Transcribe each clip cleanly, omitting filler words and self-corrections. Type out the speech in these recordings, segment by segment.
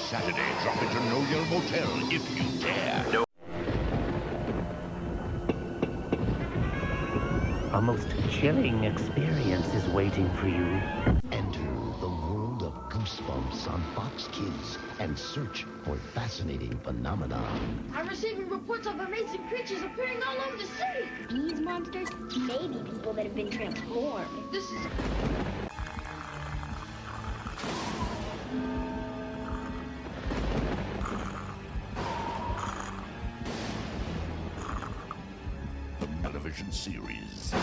Saturday, drop into No Yell Motel if you dare. No. A most chilling experience is waiting for you. Enter the world of Goosebumps on Fox Kids and search for fascinating phenomena. I'm receiving reports of amazing creatures appearing all over the city. These monsters may be people that have been transformed. This is... The television series.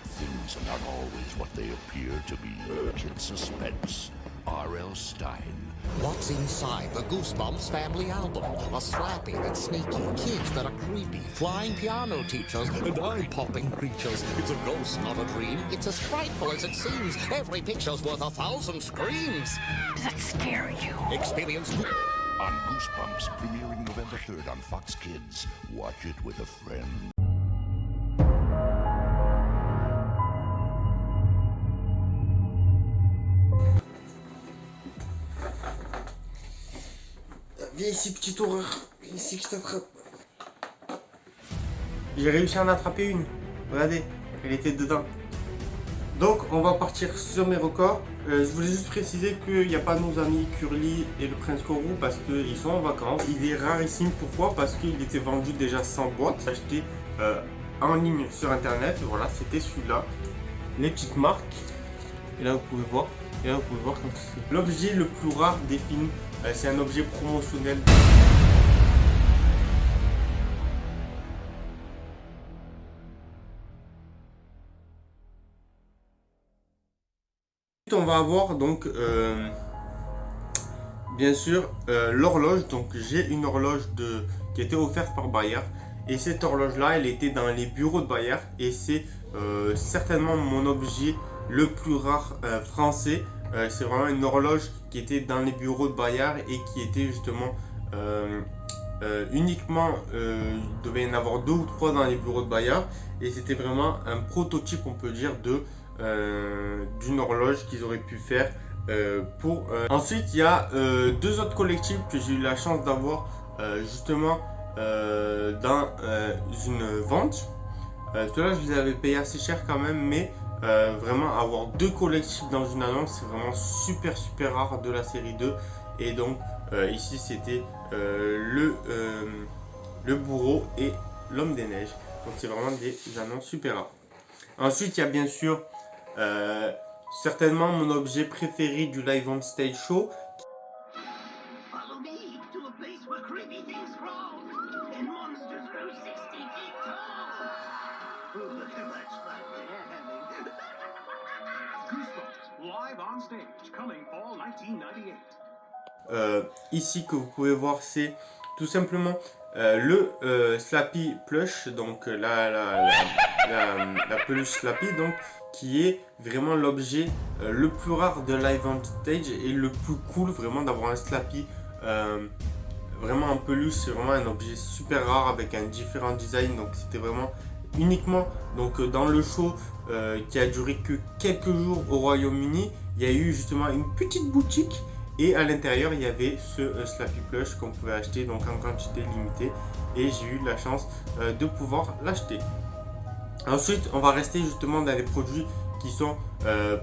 Things are not always what they appear to be. Kid Suspense. R.L. Stein. What's inside the Goosebumps family album? A slappy that's sneaky, kids that are creepy, flying piano teachers, and eye-popping creatures. It's a ghost, not a dream. It's as frightful as it seems. Every picture's worth 1,000 screams. Does that scare you? Experience On Goosebumps, premiering November 3rd on Fox Kids. Watch it with a friend. Viens ici, petite horreur. Viens ici que je t'attrape. J'ai réussi à en attraper une. Regardez, elle était dedans. Donc, on va partir sur mes records. Je voulais juste préciser qu'il n'y a pas nos amis Curly et le Prince Corou parce qu'ils sont en vacances. Il est rarissime. Pourquoi? Parce qu'il était vendu déjà 100 boîtes. Acheté en ligne sur internet. Voilà, c'était celui-là. Les petites marques. Et là, vous pouvez voir. Et là, vous pouvez voir comme c'est. L'objet le plus rare des films. C'est un objet promotionnel. On va avoir donc bien sûr l'horloge. Donc j'ai une horloge qui a été offerte par Bayer. Et cette horloge là, elle était dans les bureaux de Bayer. Et c'est certainement mon objet le plus rare français. C'est vraiment une horloge qui était dans les bureaux de Bayer et qui était justement uniquement, il devait y en avoir 2 ou 3 dans les bureaux de Bayer et c'était vraiment un prototype, on peut dire, d'une horloge qu'ils auraient pu faire Ensuite, il y a 2 autres collectibles que j'ai eu la chance d'avoir justement dans une vente. Ceux-là, je les avais payés assez cher quand même, mais vraiment avoir 2 collectibles dans une annonce, c'est vraiment super rare de la série 2. Et donc ici c'était le bourreau et l'homme des neiges. Donc c'est vraiment des annonces super rares. Ensuite il y a bien sûr certainement mon objet préféré du Live on Stage Show. Ici que vous pouvez voir, c'est tout simplement le Slappy Plush, donc la peluche Slappy, donc qui est vraiment l'objet le plus rare de Live on Stage et le plus cool vraiment d'avoir un Slappy vraiment en peluche. C'est vraiment un objet super rare avec un différent design, donc c'était vraiment uniquement donc dans le show qui a duré que quelques jours au Royaume-Uni. Il y a eu justement une petite boutique et à l'intérieur il y avait ce Slappy Plush qu'on pouvait acheter donc en quantité limitée, et j'ai eu la chance de pouvoir l'acheter. Ensuite on va rester justement dans les produits qui sont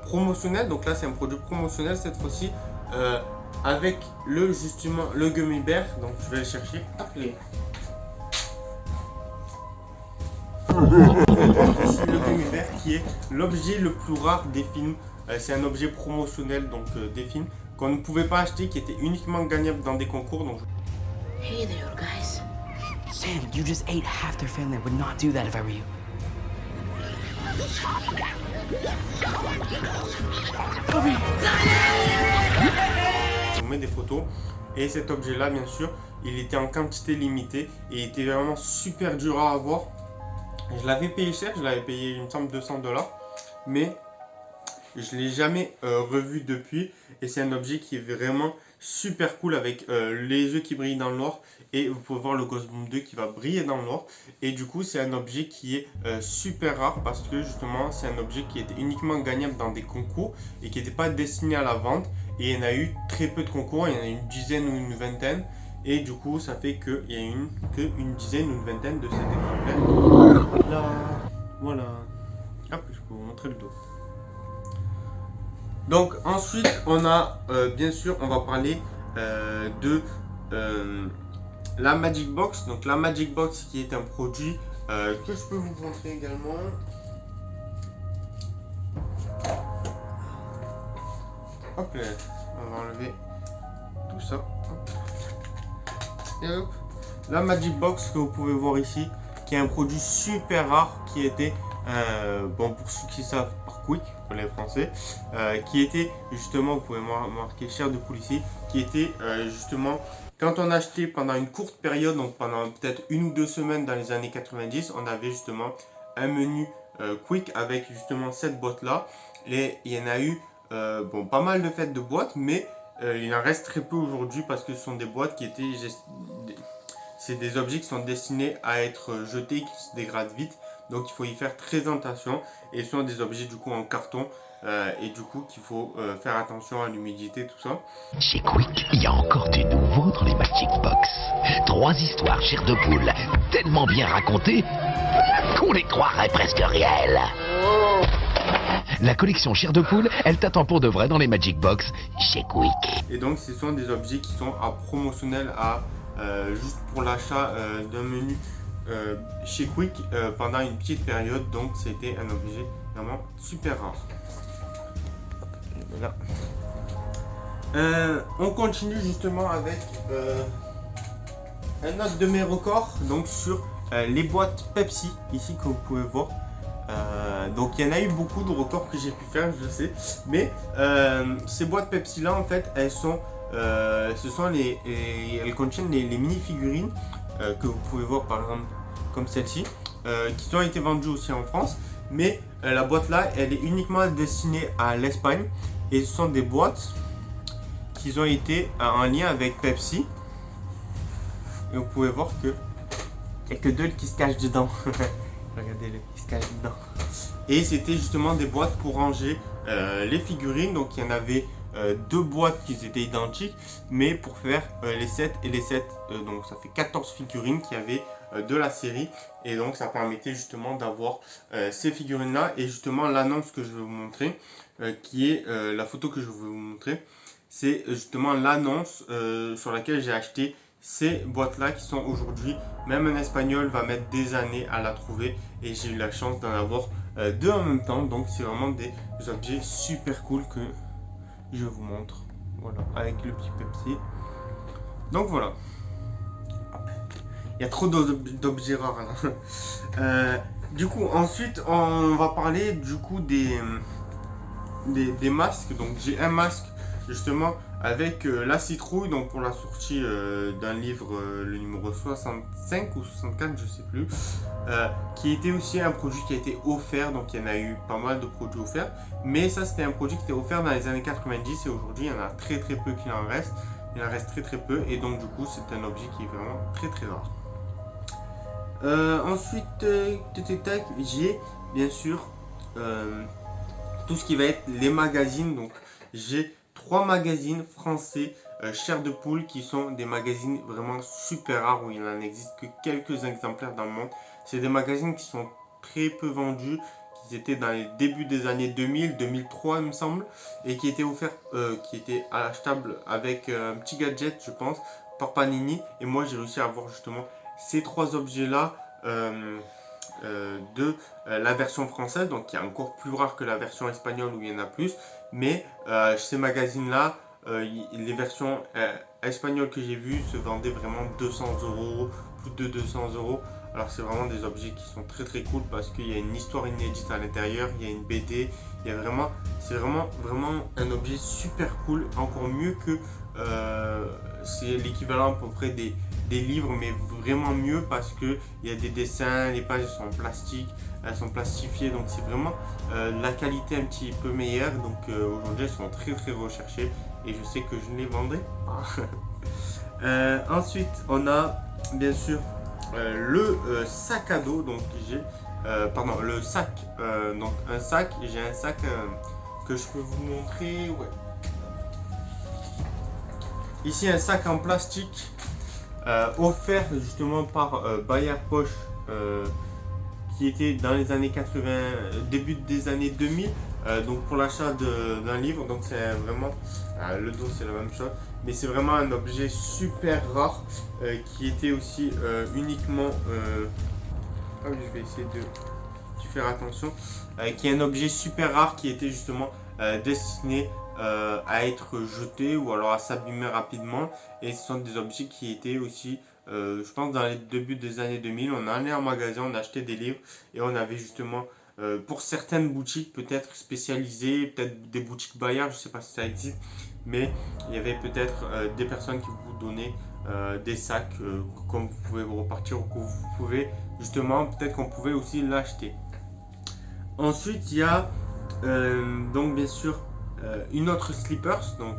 promotionnels. Donc là c'est un produit promotionnel cette fois-ci avec justement le Gummy Bear. Donc je vais le chercher. Ici le Gummy Bear qui est l'objet le plus rare des films. C'est un objet promotionnel donc des films qu'on ne pouvait pas acheter, qui était uniquement gagnable dans des concours. Donc... Hey there, guys. Sam, you just ate half their family. I would not do that if I were you. On met des photos. Et cet objet là bien sûr il était en quantité limitée et il était vraiment super dur à avoir. Je l'avais payé cher, je l'avais payé il me semble $200, mais je l'ai jamais revu depuis. Et c'est un objet qui est vraiment super cool avec les yeux qui brillent dans le noir. Et vous pouvez voir le Ghost Boom 2 qui va briller dans le noir. Et du coup, c'est un objet qui est super rare parce que justement, c'est un objet qui était uniquement gagnable dans des concours et qui n'était pas destiné à la vente. Et il y en a eu très peu de concours, il y en a une dizaine ou une vingtaine. Et du coup, ça fait qu'il y a une dizaine ou une vingtaine de cet exemplaire. Là, voilà. Hop, je peux vous montrer le dos. Donc ensuite, on a, bien sûr, on va parler de la Magic Box. Donc la Magic Box qui est un produit que je peux vous montrer également. Hop là, on va enlever tout ça. Hop. Et hop. La Magic Box que vous pouvez voir ici, qui est un produit super rare, qui était, bon pour ceux qui savent, par Quick, pour les Français, qui était justement, vous pouvez marquer Chair de Poule ici, qui était justement, quand on achetait pendant une courte période, donc pendant peut-être 1 ou 2 semaines dans les années 90, on avait justement un menu Quick avec justement cette boîte là. Et il y en a eu bon, pas mal de fêtes de boîtes, mais il en reste très peu aujourd'hui parce que ce sont des boîtes qui étaient... C'est des objets qui sont destinés à être jetés, qui se dégradent vite. Donc il faut y faire très attention. Et ce sont des objets du coup en carton. Et du coup qu'il faut faire attention à l'humidité, tout ça. Chez Quick, il y a encore du nouveau dans les Magic Box. 3 histoires chair de poule, tellement bien racontées qu'on les croirait presque réelles. La collection chair de poule, elle t'attend pour de vrai dans les Magic Box chez Quick. Et donc ce sont des objets qui sont à promotionnel à juste pour l'achat d'un menu chez Quick pendant une petite période. Donc c'était un objet vraiment super rare. Voilà. On continue justement avec un autre de mes records, donc sur les boîtes Pepsi ici que vous pouvez voir. Donc il y en a eu beaucoup de records que j'ai pu faire, je sais, mais ces boîtes Pepsi là en fait elles sont elles contiennent les mini figurines que vous pouvez voir par exemple comme celle-ci, qui ont été vendues aussi en France, mais la boîte là elle est uniquement destinée à l'Espagne et ce sont des boîtes qui ont été en lien avec Pepsi et vous pouvez voir que il n'y a que 2 qui se cachent dedans. Regardez-le, il se cache dedans. Et c'était justement des boîtes pour ranger les figurines. Donc il y en avait 2 boîtes qui étaient identiques, mais pour faire les 7 et les 7. Donc ça fait 14 figurines qu'il y avait de la série. Et donc ça permettait justement d'avoir ces figurines là. Et justement l'annonce que je vais vous montrer, qui est la photo que je vais vous montrer, c'est justement l'annonce sur laquelle j'ai acheté ces boîtes là qui sont aujourd'hui, même un espagnol va mettre des années à la trouver et j'ai eu la chance d'en avoir 2 en même temps. Donc c'est vraiment des objets super cool que je vous montre, voilà, avec le petit Pepsi. Donc voilà, il y a trop d'objets rares là. Du coup ensuite on va parler du coup des masques. Donc j'ai un masque justement avec la citrouille, donc pour la sortie d'un livre, le numéro 65 ou 64, je sais plus, qui était aussi un produit qui a été offert. Donc il y en a eu pas mal de produits offerts, mais ça c'était un produit qui était offert dans les années 90 et aujourd'hui il y en a très peu qui en reste. Il en reste très peu et donc du coup c'est un objet qui est vraiment très rare. Ensuite j'ai bien sûr tout ce qui va être les magazines. Donc j'ai 3 magazines français chair de poule qui sont des magazines vraiment super rares où il n'en existe que quelques exemplaires dans le monde. C'est des magazines qui sont très peu vendus, qui étaient dans les débuts des années 2000, 2003 il me semble, et qui étaient offerts, qui étaient achetables avec un petit gadget je pense par Panini. Et moi j'ai réussi à avoir justement ces 3 objets là de la version française, donc qui est encore plus rare que la version espagnole où il y en a plus. Mais ces magazines là, les versions espagnoles que j'ai vues se vendaient vraiment 200 €, plus de 200 €, Alors c'est vraiment des objets qui sont très très cool parce qu'il y a une histoire inédite à l'intérieur, il y a une BD, il y a vraiment, c'est vraiment un objet super cool, encore mieux que c'est l'équivalent à peu près des livres, mais vraiment mieux parce que il y a des dessins, les pages sont en plastique, elles sont plastifiées, donc c'est vraiment la qualité un petit peu meilleure. Donc aujourd'hui elles sont très très recherchées et je sais que je les vendrai pas. Ensuite on a bien sûr le sac à dos, donc j'ai le sac, donc un sac, j'ai un sac que je peux vous montrer, ouais. Ici un sac en plastique offert justement par Bayer Poche, qui était dans les années 80, début des années 2000, donc pour l'achat d'un livre. Donc c'est vraiment, le dos c'est la même chose, mais c'est vraiment un objet super rare qui était aussi uniquement, je vais essayer de faire attention, qui est un objet super rare qui était justement destiné à être jeté ou alors à s'abîmer rapidement. Et ce sont des objets qui étaient aussi, je pense dans les débuts des années 2000, on allait en magasin, on achetait des livres et on avait justement pour certaines boutiques peut-être spécialisées, peut-être des boutiques Bayer, je ne sais pas si ça existe, mais il y avait peut-être des personnes qui vous donnaient des sacs comme vous pouvez repartir ou que vous pouvez justement, peut-être qu'on pouvait aussi l'acheter. Ensuite il y a donc bien sûr une autre slippers, donc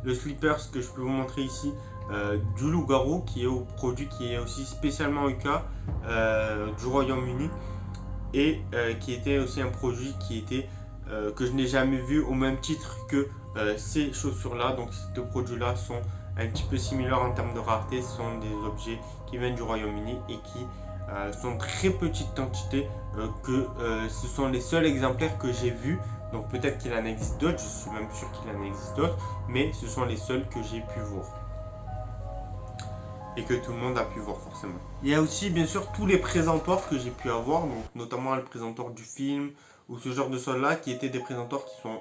le slippers que je peux vous montrer ici, du loup-garou, qui est au produit qui est aussi spécialement au cas du Royaume-Uni, et qui était aussi un produit qui était que je n'ai jamais vu au même titre que ces chaussures là. Donc ces deux produits là sont un petit peu similaires en termes de rareté, ce sont des objets qui viennent du Royaume-Uni et qui sont très petites quantités, que ce sont les seuls exemplaires que j'ai vus. Donc peut-être qu'il en existe d'autres, je suis même sûr qu'il en existe d'autres, mais ce sont les seuls que j'ai pu voir. Et que tout le monde a pu voir forcément. Il y a aussi bien sûr tous les présentoirs que j'ai pu avoir, donc notamment le présentoir du film ou ce genre de choses là, qui étaient des présentoirs qui sont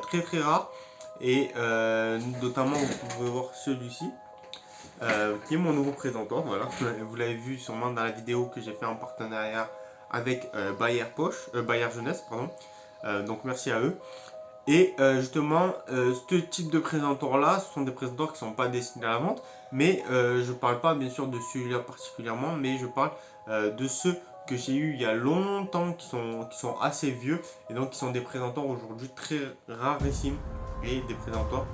très très rares. Et notamment vous pouvez voir celui-ci, qui est mon nouveau présentoir, voilà. Vous l'avez vu sûrement dans la vidéo que j'ai fait en partenariat avec Bayer Poche, Bayer Jeunesse, pardon. Donc merci à eux. Et justement ce type de présentoir là, ce sont des présentoirs qui ne sont pas destinés à la vente, mais je parle pas bien sûr de celui-là particulièrement, mais je parle de ceux que j'ai eu il y a longtemps, qui sont assez vieux, et donc qui sont des présentoirs aujourd'hui très rarissimes, et des présentoirs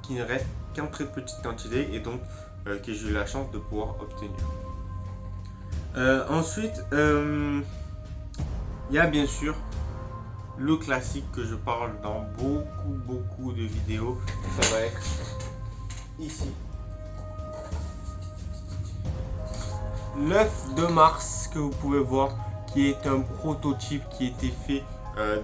qui ne restent qu'en très petite quantité, et donc que j'ai eu la chance de pouvoir obtenir. Ensuite il y a bien sûr le classique que je parle dans beaucoup de vidéos, ça va être ici. L'œuf de Mars que vous pouvez voir, qui est un prototype qui a été fait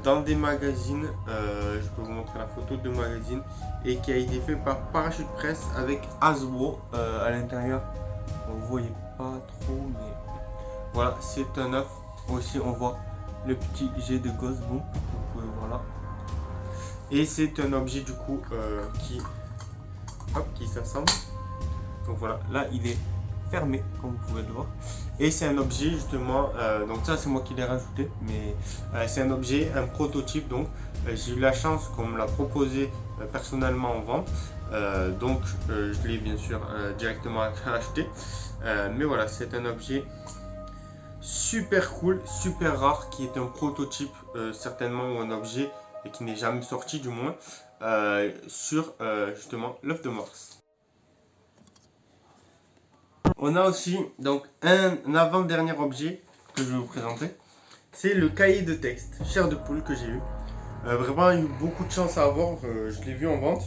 dans des magazines, je peux vous montrer la photo de magazine, et qui a été fait par Parachute Press avec Hasbro à l'intérieur. Vous voyez pas trop, mais voilà, c'est un œuf. Aussi on voit le petit jet de gosse, bon, vous pouvez voir là. Et c'est un objet du coup qui s'assemble. Donc voilà, là il est fermé comme vous pouvez le voir. Et c'est un objet justement, donc ça c'est moi qui l'ai rajouté, mais c'est un objet, un prototype. Donc j'ai eu la chance qu'on me l'a proposé personnellement en vente. Donc je l'ai bien sûr directement acheté. Mais voilà, c'est un objet super cool, super rare, qui est un prototype certainement, ou un objet et qui n'est jamais sorti du moins, sur justement l'œuf de Mars. On a aussi donc un avant-dernier objet que je vais vous présenter, c'est le cahier de texte Chair de Poule que j'ai eu. Vraiment eu beaucoup de chance à avoir, je l'ai vu en vente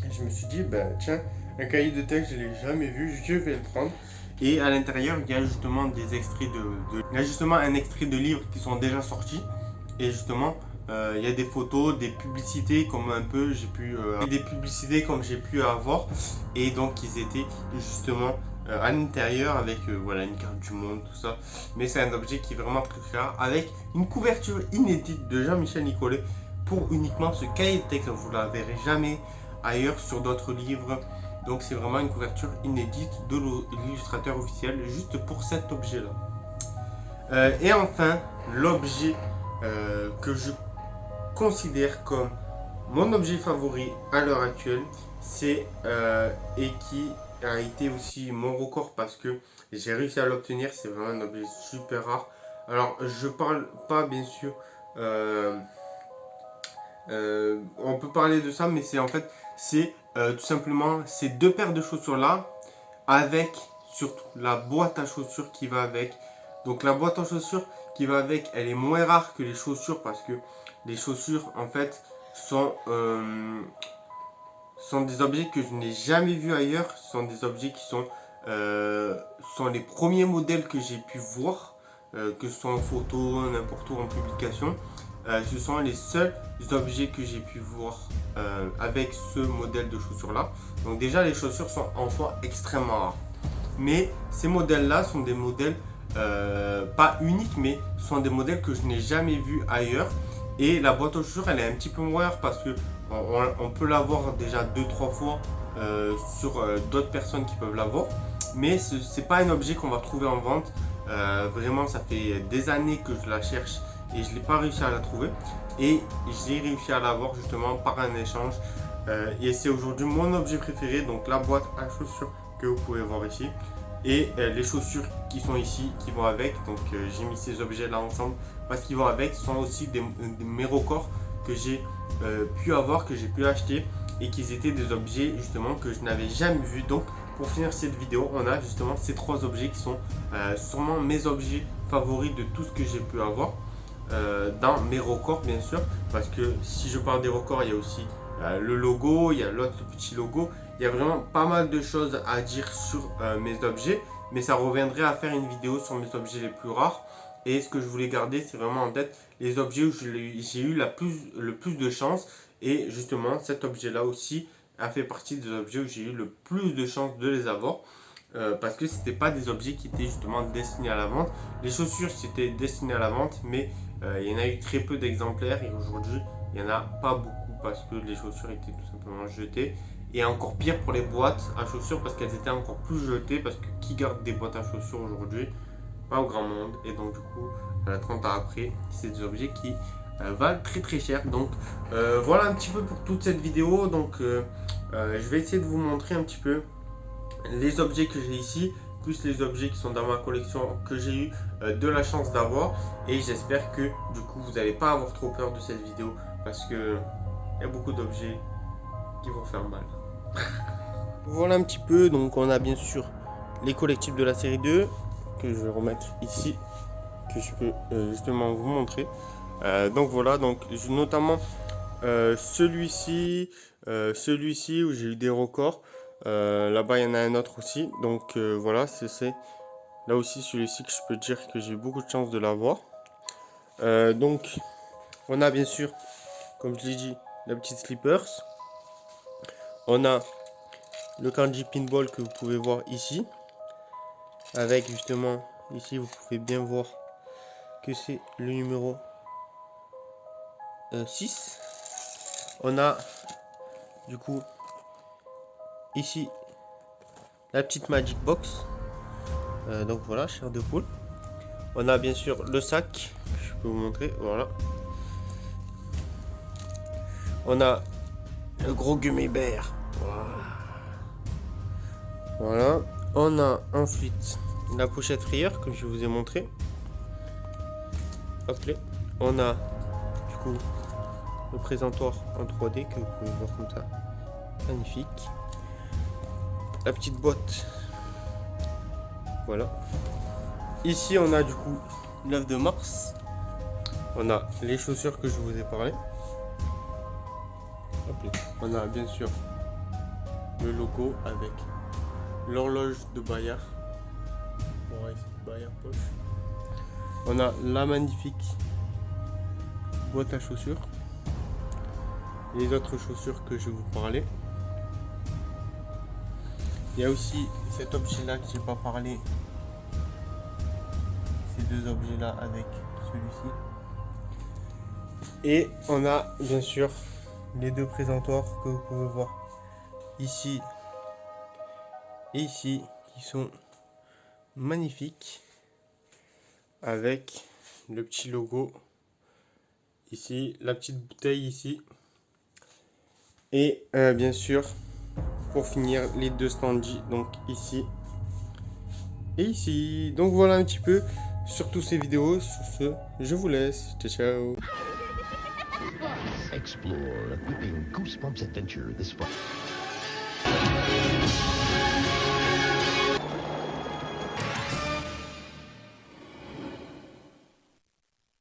et je me suis dit tiens, un cahier de texte je l'ai jamais vu, je vais le prendre. Et à l'intérieur, il y a justement des extraits il y a justement un extrait de livres qui sont déjà sortis. Et justement, il y a des photos, des publicités comme un peu j'ai pu des publicités comme j'ai pu avoir. Et donc ils étaient justement à l'intérieur avec voilà, une carte du monde, tout ça. Mais c'est un objet qui est vraiment très rare, avec une couverture inédite de Jean-Michel Nicolet pour uniquement ce cahier de texte. Vous ne la verrez jamais ailleurs sur d'autres livres. Donc c'est vraiment une couverture inédite de l'illustrateur officiel juste pour cet objet là. Et enfin l'objet que je considère comme mon objet favori à l'heure actuelle, c'est et qui a été aussi mon record parce que j'ai réussi à l'obtenir. C'est vraiment un objet super rare. Alors je parle pas bien sûr, on peut parler de ça, mais c'est en fait c'est tout simplement ces deux paires de chaussures là avec surtout la boîte à chaussures qui va avec. Donc la boîte à chaussures qui va avec, elle est moins rare que les chaussures parce que les chaussures en fait sont des objets que je n'ai jamais vus ailleurs. Ce sont des objets qui sont les premiers modèles que j'ai pu voir, que ce soit en photo, n'importe où en publication. Ce sont les seuls objets que j'ai pu voir avec ce modèle de chaussures là. Donc déjà les chaussures sont en soi extrêmement rares. Mais ces modèles là sont des modèles pas uniques, mais sont des modèles que je n'ai jamais vus ailleurs. Et la boîte aux chaussures, elle est un petit peu moins rare parce que on peut l'avoir déjà 2-3 fois sur d'autres personnes qui peuvent l'avoir. Mais c'est pas un objet qu'on va trouver en vente. Vraiment, ça fait des années que je la cherche et je n'ai pas réussi à la trouver. Et j'ai réussi à l'avoir justement par un échange. Et c'est aujourd'hui mon objet préféré. Donc la boîte à chaussures que vous pouvez voir ici. Et les chaussures qui sont ici, qui vont avec. Donc j'ai mis ces objets là ensemble parce qu'ils vont avec. Ce sont aussi mes records que j'ai pu avoir, que j'ai pu acheter, et qu'ils étaient des objets justement que je n'avais jamais vu. Donc pour finir cette vidéo, on a justement ces trois objets qui sont sûrement mes objets favoris de tout ce que j'ai pu avoir dans mes records, bien sûr, parce que si je parle des records, il y a aussi le logo, il y a l'autre petit logo. Il y a vraiment pas mal de choses à dire sur mes objets, mais ça reviendrait à faire une vidéo sur mes objets les plus rares. Et ce que je voulais garder, c'est vraiment en tête les objets où j'ai eu le plus de chance. Et justement, cet objet-là aussi a fait partie des objets où j'ai eu le plus de chance de les avoir. Parce que c'était pas des objets qui étaient justement destinés à la vente. Les chaussures, c'était destiné à la vente, mais il y en a eu très peu d'exemplaires. Et aujourd'hui, il n'y en a pas beaucoup parce que les chaussures étaient tout simplement jetées. Et encore pire pour les boîtes à chaussures parce qu'elles étaient encore plus jetées. Parce que qui garde des boîtes à chaussures aujourd'hui? Pas au grand monde. Et donc du coup, 30 ans après, c'est des objets qui valent très très cher. Donc voilà un petit peu pour toute cette vidéo. Donc je vais essayer de vous montrer un petit peu les objets que j'ai ici, plus les objets qui sont dans ma collection que j'ai eu de la chance d'avoir. Et j'espère que du coup vous n'allez pas avoir trop peur de cette vidéo parce que il y a beaucoup d'objets qui vont faire mal. Voilà un petit peu. Donc on a bien sûr les collectibles de la série 2 que je vais remettre ici, que je peux justement vous montrer. Donc voilà, donc notamment celui-ci où j'ai eu des records. Là-bas il y en a un autre aussi. Donc voilà, c'est là aussi celui-ci que je peux dire que j'ai eu beaucoup de chance de l'avoir. Donc on a bien sûr, comme je l'ai dit, la petite Slippers. On a le Kanji Pinball que vous pouvez voir ici. Avec justement, ici vous pouvez bien voir que c'est le numéro 6. On a du coup ici la petite Magic Box. Donc voilà, chair de poule. On a bien sûr le sac, je peux vous montrer, voilà. On a le gros gummy bear. Voilà. On a ensuite la pochette frayeur que je vous ai montré. Hop là. On a du coup le présentoir en 3D que vous pouvez voir comme ça. Magnifique. La petite boîte. Voilà. Ici on a du coup l'œuf de Mars. On a les chaussures que je vous ai parlé. Hop là. On a bien sûr le logo avec l'horloge de Bayard. Ouais, c'est Bayard poche. On a la magnifique boîte à chaussures. Les autres chaussures que je vais vous parler. Il y a aussi cet objet là que j'ai pas parlé. Ces deux objets là avec celui-ci. Et on a bien sûr les deux présentoirs que vous pouvez voir ici Et ici, qui sont magnifiques. Avec le petit logo. Ici, la petite bouteille ici. Et bien sûr, pour finir, les 2 standees, donc ici et ici. Donc voilà un petit peu sur toutes ces vidéos. Sur ce, je vous laisse. Ciao, ciao. Explore a gripping Goosebumps adventure this fall.